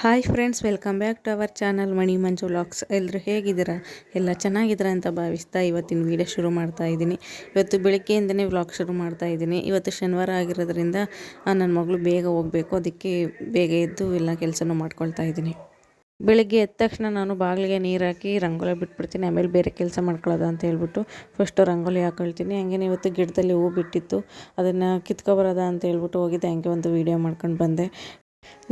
Hi friends, welcome back to our channel Mani Manju vlogs. ಎಲ್ಲರೂ ಹೇಗಿದ್ದೀರಾ? ಎಲ್ಲ ಚೆನ್ನಾಗಿದ್ದೀರಾ ಅಂತ ಭಾವಿಸ್ತಾ ಇವತ್ತಿನ ವೀಡಿಯೋ ಶುರು ಮಾಡ್ತಾ ಇದ್ದೀನಿ. ಇವತ್ತು ಬೆಳಗ್ಗೆಯಿಂದನೇ ವ್ಲಾಗ್ ಶುರು ಮಾಡ್ತಾ ಇದ್ದೀನಿ. ಇವತ್ತು ಶನಿವಾರ ಆಗಿರೋದ್ರಿಂದ ನನ್ನ ಮಗಳು ಬೇಗ ಹೋಗಬೇಕು, ಅದಕ್ಕೆ ಬೇಗ ಎದ್ದು ಎಲ್ಲ ಕೆಲಸನೂ ಮಾಡ್ಕೊಳ್ತಾ ಇದ್ದೀನಿ. ಬೆಳಗ್ಗೆ ಎದ್ದ ತಕ್ಷಣ ನಾನು ಬಾಗಿಲಿಗೆ ನೀರು ಹಾಕಿ ರಂಗೋಲಿ ಬಿಟ್ಬಿಡ್ತೀನಿ. ಆಮೇಲೆ ಬೇರೆ ಕೆಲಸ ಮಾಡ್ಕೊಳ್ಳೋದು ಅಂತ ಹೇಳ್ಬಿಟ್ಟು ಫಸ್ಟು ರಂಗೋಲಿ ಹಾಕೊಳ್ತೀನಿ. ಹಂಗೆ ಇವತ್ತು ಗಿಡದಲ್ಲಿ ಹೂ ಬಿಟ್ಟಿತ್ತು, ಅದನ್ನು ಕಿತ್ಕೊಬರೋದ ಅಂತ ಹೇಳ್ಬಿಟ್ಟು ಹೋಗಿದ್ದೆ. ಹಂಗೆ ಒಂದು ವೀಡಿಯೋ ಮಾಡ್ಕೊಂಡು ಬಂದೆ.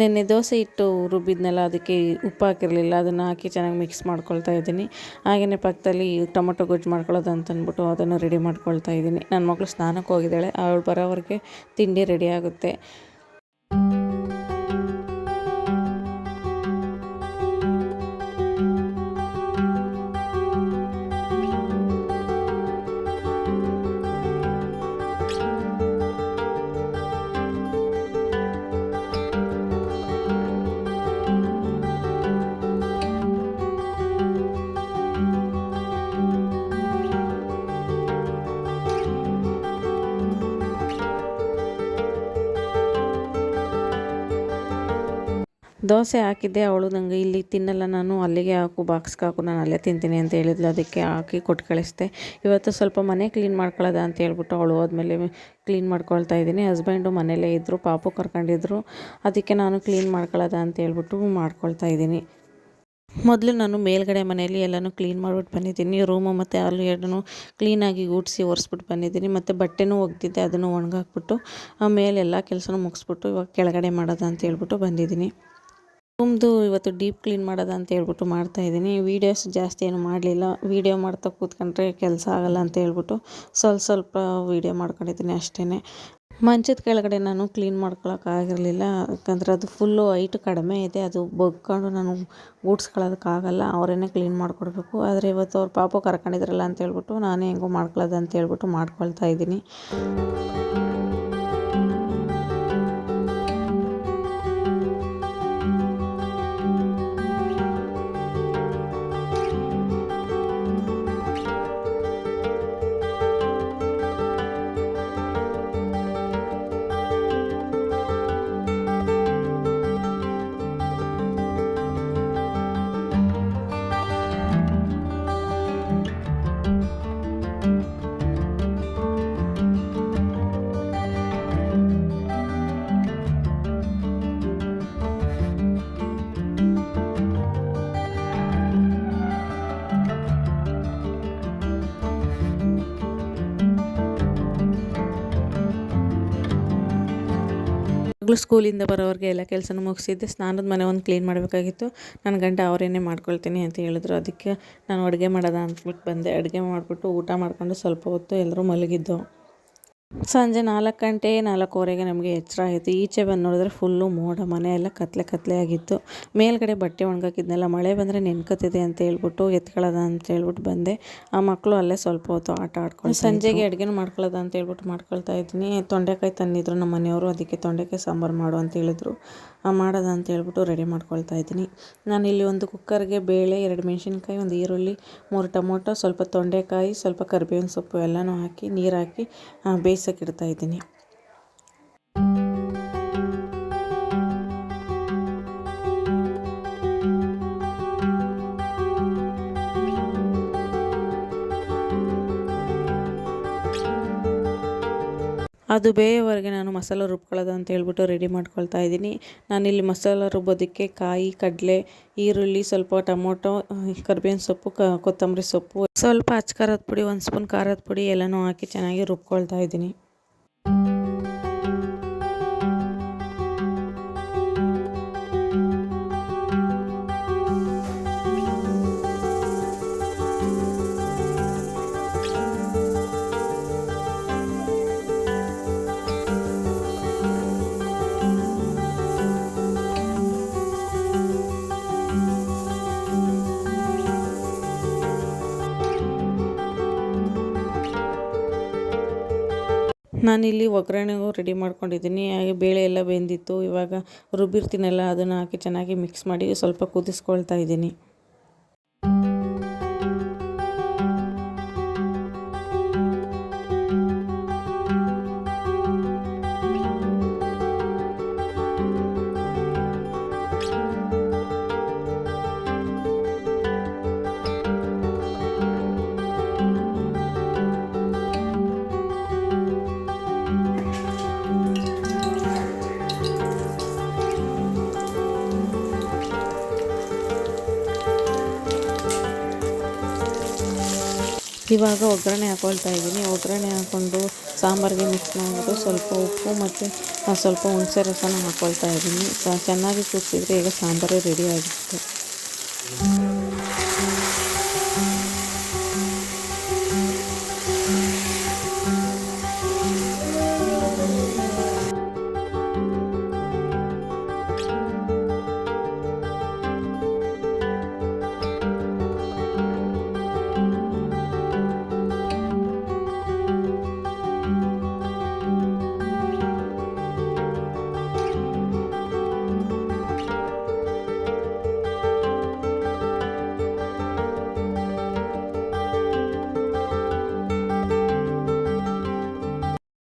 ನೆನ್ನೆ ದೋಸೆ ಹಿಟ್ಟು ರುಬ್ಬಿದ್ನೆಲ್ಲ, ಅದಕ್ಕೆ ಉಪ್ಪು ಹಾಕಿರಲಿಲ್ಲ, ಅದನ್ನು ಹಾಕಿ ಚೆನ್ನಾಗಿ ಮಿಕ್ಸ್ ಮಾಡ್ಕೊಳ್ತಾ ಇದ್ದೀನಿ. ಹಾಗೆಯೇ ಪಕ್ಕದಲ್ಲಿ ಟೊಮೊಟೊ ಗೊಜ್ಜು ಮಾಡ್ಕೊಳ್ಳೋದು ಅಂತಂದ್ಬಿಟ್ಟು ಅದನ್ನು ರೆಡಿ ಮಾಡ್ಕೊಳ್ತಾ ಇದ್ದೀನಿ. ನನ್ನ ಮಗಳು ಸ್ನಾನಕ್ಕೆ ಹೋಗಿದ್ದಾಳೆ, ಅವಳು ಬರೋವರೆಗೆ ತಿಂಡಿ ರೆಡಿ ಆಗುತ್ತೆ. ದೋಸೆ ಹಾಕಿದ್ದೆ, ಅವಳು ನನಗೆ ಇಲ್ಲಿ ತಿನ್ನಲ್ಲ, ನಾನು ಅಲ್ಲಿಗೆ ಹಾಕು, ಬಾಕ್ಸ್ಗೆ ಹಾಕು, ನಾನು ಅಲ್ಲೇ ತಿಂತೀನಿ ಅಂತ ಹೇಳಿದ್ಲು. ಅದಕ್ಕೆ ಹಾಕಿ ಕೊಟ್ಟು ಕಳಿಸ್ದೆ. ಇವತ್ತು ಸ್ವಲ್ಪ ಮನೆ ಕ್ಲೀನ್ ಮಾಡ್ಕೊಳ್ಳೋದ ಅಂತ ಹೇಳ್ಬಿಟ್ಟು ಅವಳು ಹೋದ್ಮೇಲೆ ಕ್ಲೀನ್ ಮಾಡ್ಕೊಳ್ತಾ ಇದ್ದೀನಿ. ಹಸ್ಬೆಂಡು ಮನೇಲೇ ಇದ್ದರು, ಪಾಪು ಕರ್ಕೊಂಡಿದ್ರು, ಅದಕ್ಕೆ ನಾನು ಕ್ಲೀನ್ ಮಾಡ್ಕೊಳ್ಳೋದ ಅಂತ ಹೇಳ್ಬಿಟ್ಟು ಮಾಡ್ಕೊಳ್ತಾ ಇದ್ದೀನಿ. ಮೊದಲು ನಾನು ಮೇಲ್ಗಡೆ ಮನೆಯಲ್ಲಿ ಎಲ್ಲನೂ ಕ್ಲೀನ್ ಮಾಡಿಬಿಟ್ಟು ಬಂದಿದ್ದೀನಿ. ರೂಮು ಮತ್ತು ಹಾಲು ಎರಡನ್ನೂ ಕ್ಲೀನಾಗಿ ಗುಡಿಸಿ ಒರೆಸ್ಬಿಟ್ಟು ಬಂದಿದ್ದೀನಿ. ಮತ್ತು ಬಟ್ಟೆನೂ ಒಗೆದಿದ್ದೆ, ಅದನ್ನು ಒಣಗಾಕ್ಬಿಟ್ಟು ಮೇಲೆಲ್ಲ ಕೆಲಸನೂ ಮುಗಿಸ್ಬಿಟ್ಟು ಇವಾಗ ಕೆಳಗಡೆ ಮಾಡೋದ ಅಂತ ಹೇಳ್ಬಿಟ್ಟು ಬಂದಿದ್ದೀನಿ. ರೂಮ್ದು ಇವತ್ತು ಡೀಪ್ ಕ್ಲೀನ್ ಮಾಡೋದ ಅಂತ ಹೇಳ್ಬಿಟ್ಟು ಮಾಡ್ತಾಯಿದ್ದೀನಿ. ವೀಡಿಯೋಸ್ ಜಾಸ್ತಿ ಏನು ಮಾಡಲಿಲ್ಲ, ವೀಡಿಯೋ ಮಾಡ್ತಾ ಕೂತ್ಕೊಂಡ್ರೆ ಕೆಲಸ ಆಗೋಲ್ಲ ಅಂತ ಹೇಳ್ಬಿಟ್ಟು ಸ್ವಲ್ಪ ವೀಡಿಯೋ ಮಾಡ್ಕೊಂಡಿದ್ದೀನಿ ಅಷ್ಟೇ. ಮಂಚದ ಕೆಳಗಡೆ ನಾನು ಕ್ಲೀನ್ ಮಾಡ್ಕೊಳಕ್ಕಾಗಿರಲಿಲ್ಲ, ಯಾಕಂದರೆ ಅದು ಫುಲ್ಲು ಹೈಟ್ ಕಡಿಮೆ ಇದೆ, ಅದು ಬಗ್ಕೊಂಡು ನಾನು ಗೂಡ್ಸ್ಕೊಳ್ಳೋದಕ್ಕಾಗಲ್ಲ, ಅವರೇ ಕ್ಲೀನ್ ಮಾಡಿಕೊಡ್ಬೇಕು. ಆದರೆ ಇವತ್ತು ಅವ್ರ ಪಾಪು ಕರ್ಕೊಂಡಿದ್ರಲ್ಲ ಅಂತ ಹೇಳ್ಬಿಟ್ಟು ನಾನೇ ಹೆಂಗೋ ಮಾಡ್ಕೊಳ್ಳೋದು ಅಂತ ಹೇಳ್ಬಿಟ್ಟು ಮಾಡ್ಕೊಳ್ತಾ ಇದ್ದೀನಿ. ಮಗಳು ಸ್ಕೂಲಿಂದ ಬರೋವರೆಗೆ ಎಲ್ಲ ಕೆಲಸನೂ ಮುಗಿಸಿದ್ದೆ. ಸ್ನಾನದ ಮನೆ ಒಂದು ಕ್ಲೀನ್ ಮಾಡಬೇಕಾಗಿತ್ತು. ನನ್ನ ಗಂಡ ಅವರೇನೇ ಮಾಡ್ಕೊಳ್ತೀನಿ ಅಂತ ಹೇಳಿದ್ರು, ಅದಕ್ಕೆ ನಾನು ಅಡುಗೆ ಮಾಡೋದ ಅಂದ್ಬಿಟ್ಟು ಬಂದೆ. ಅಡುಗೆ ಮಾಡಿಬಿಟ್ಟು ಊಟ ಮಾಡ್ಕೊಂಡು ಸ್ವಲ್ಪ ಹೊತ್ತು ಎಲ್ಲರೂ ಮಲಗಿದ್ದು. ಸಂಜೆ 4 ಗಂಟೆ 4:15ಗೆ ನಮಗೆ ಎಚ್ಚರ ಆಯಿತು. ಈಚೆ ಬಂದು ನೋಡಿದ್ರೆ ಫುಲ್ಲು ಮೋಡ, ಮನೆಯೆಲ್ಲ ಕತ್ಲೆ ಆಗಿತ್ತು. ಮೇಲ್ಗಡೆ ಬಟ್ಟೆ ಒಣಗಾಕಿದ್ನೆಲ್ಲ ಮಳೆ ಬಂದರೆ ನೆನ್ಕತ್ತಿದೆ ಅಂತ ಹೇಳ್ಬಿಟ್ಟು ಎತ್ಕೊಳ್ಳೋದ ಅಂತ ಹೇಳ್ಬಿಟ್ಟು ಬಂದೆ. ಆ ಮಕ್ಕಳು ಅಲ್ಲೇ ಸ್ವಲ್ಪ ಹೊತ್ತು ಆಟ ಆಡ್ಕೊಂಡು ಸಂಜೆಗೆ ಅಡುಗೆನೂ ಮಾಡ್ಕೊಳ್ಳೋದ ಅಂತ ಹೇಳ್ಬಿಟ್ಟು ಮಾಡ್ಕೊಳ್ತಾ ಇದ್ದೀನಿ. ತೊಂಡೆಕಾಯಿ ತಂದಿದ್ರು ನಮ್ಮ ಮನೆಯವರು, ಅದಕ್ಕೆ ತೊಂಡೆಕಾಯಿ ಸಾಂಬಾರು ಮಾಡು ಅಂತ ಹೇಳಿದ್ರು, ಮಾಡೋದ ಅಂತ ಹೇಳ್ಬಿಟ್ಟು ರೆಡಿ ಮಾಡ್ಕೊಳ್ತಾ ಇದ್ದೀನಿ. ನಾನಿಲ್ಲಿ ಒಂದು ಕುಕ್ಕರ್ಗೆ ಬೇಳೆ, 2 ಮೆಣಸಿನ್ಕಾಯಿ, 1 ಈರುಳ್ಳಿ, 3 ಟೊಮೊಟೊ, ಸ್ವಲ್ಪ ತೊಂಡೆಕಾಯಿ, ಸ್ವಲ್ಪ ಕರಿಬೇವಿನ ಸೊಪ್ಪು ಎಲ್ಲನೂ ಹಾಕಿ ನೀರು ಹಾಕಿ ಬೇಯಿಸೋಕೆ ಇಡ್ತಾ ಇದ್ದೀನಿ. ಅದು ಬೇಯೋವರೆಗೆ ನಾನು ಮಸಾಲ ರುಬ್ಕೊಳ್ಳೋದು ಅಂತ ಹೇಳ್ಬಿಟ್ಟು ರೆಡಿ ಮಾಡ್ಕೊಳ್ತಾ ಇದ್ದೀನಿ. ನಾನಿಲ್ಲಿ ಮಸಾಲ ರುಬ್ಬೋದಕ್ಕೆ ಕಾಯಿ, ಕಡಲೆ, ಈರುಳ್ಳಿ, ಸ್ವಲ್ಪ ಟೊಮೊಟೊ, ಕರಿಬೇವಿನ ಸೊಪ್ಪು, ಕೊತ್ತಂಬರಿ ಸೊಪ್ಪು, ಸ್ವಲ್ಪ ಅಚ್ಚ ಖಾರದ ಪುಡಿ, 1 ಸ್ಪೂನ್ ಖಾರದ ಪುಡಿ ಎಲ್ಲನೂ ಹಾಕಿ ಚೆನ್ನಾಗಿ ರುಬ್ಕೊಳ್ತಾ ಇದ್ದೀನಿ. ನಾನಿಲ್ಲಿ ಒಗ್ಗರಣೆಗೂ ರೆಡಿ ಮಾಡ್ಕೊಂಡಿದ್ದೀನಿ. ಹಾಗೆ ಬೇಳೆ ಎಲ್ಲ ಬೆಂದಿತ್ತು, ಇವಾಗ ರುಬ್ಬಿರ್ತೀನಲ್ಲ ಅದನ್ನು ಹಾಕಿ ಚೆನ್ನಾಗಿ ಮಿಕ್ಸ್ ಮಾಡಿ ಸ್ವಲ್ಪ ಕುದಿಸ್ಕೊಳ್ತಾ ಇದ್ದೀನಿ. ಇವಾಗ ಒಗ್ಗರಣೆ ಹಾಕ್ಕೊಳ್ತಾ ಇದ್ದೀನಿ. ಒಗ್ಗರಣೆ ಹಾಕ್ಕೊಂಡು ಸಾಂಬಾರಿಗೆ ಮಿಕ್ಸ್ ಮಾಡಿಬಿಟ್ಟು ಸ್ವಲ್ಪ ಉಪ್ಪು ಮತ್ತು ಸ್ವಲ್ಪ ಹುಣಸೆ ರಸನ ಹಾಕ್ಕೊಳ್ತಾ ಇದ್ದೀನಿ. ಚೆನ್ನಾಗಿ ಕುದಿಸಿದ್ರೆ ಈಗ ಸಾಂಬಾರು ರೆಡಿ ಆಗಿರುತ್ತೆ.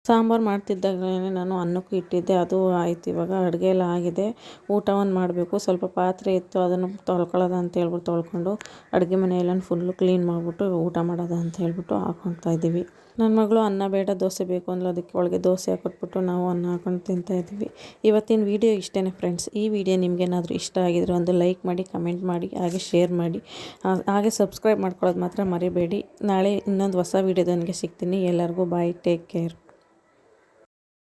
ಸಾಂಬಾರು ಮಾಡ್ತಿದ್ದಾಗಲೇ ನಾನು ಅನ್ನಕ್ಕೂ ಇಟ್ಟಿದ್ದೆ, ಅದು ಆಯಿತು. ಇವಾಗ ಅಡುಗೆ ಎಲ್ಲ ಆಗಿದೆ, ಊಟವನ್ನು ಮಾಡಬೇಕು. ಸ್ವಲ್ಪ ಪಾತ್ರೆ ಇತ್ತು, ಅದನ್ನು ತೊಳ್ಕೊಳ್ಳೋದ ಅಂತ ಹೇಳ್ಬಿಟ್ಟು ತೊಳ್ಕೊಂಡು ಅಡುಗೆ ಮನೆಯೆಲ್ಲ ಫುಲ್ಲು ಕ್ಲೀನ್ ಮಾಡಿಬಿಟ್ಟು ಊಟ ಮಾಡೋದ ಅಂತ ಹೇಳ್ಬಿಟ್ಟು ಹಾಕ್ಕೊಳ್ತಾ ಇದ್ದೀವಿ. ನನ್ನ ಮಗಳು ಅನ್ನ ಬೇಡ ದೋಸೆ ಬೇಕು ಅಂದ್ಲು, ಅದಕ್ಕೆ ಒಳಗೆ ದೋಸೆ ಹಾಕ್ಕೊಟ್ಬಿಟ್ಟು ನಾವು ಅನ್ನ ಹಾಕೊಂಡು ತಿಂತಾಯಿದ್ವಿ. ಇವತ್ತಿನ ವಿಡಿಯೋ ಇಷ್ಟೇ ಫ್ರೆಂಡ್ಸ್. ಈ ವಿಡಿಯೋ ನಿಮಗೇನಾದರೂ ಇಷ್ಟ ಆಗಿದ್ರೆ ಒಂದು ಲೈಕ್ ಮಾಡಿ, ಕಮೆಂಟ್ ಮಾಡಿ, ಹಾಗೆ ಶೇರ್ ಮಾಡಿ, ಹಾಗೆ ಸಬ್ಸ್ಕ್ರೈಬ್ ಮಾಡ್ಕೊಳ್ಳೋದು ಮಾತ್ರ ಮರಿಬೇಡಿ. ನಾಳೆ ಇನ್ನೊಂದು ಹೊಸ ವಿಡಿಯೋದೊಂದಿಗೆ ಸಿಗ್ತೀನಿ. ಎಲ್ಲರಿಗೂ ಬಾಯ್, ಟೇಕ್ ಕೇರ್.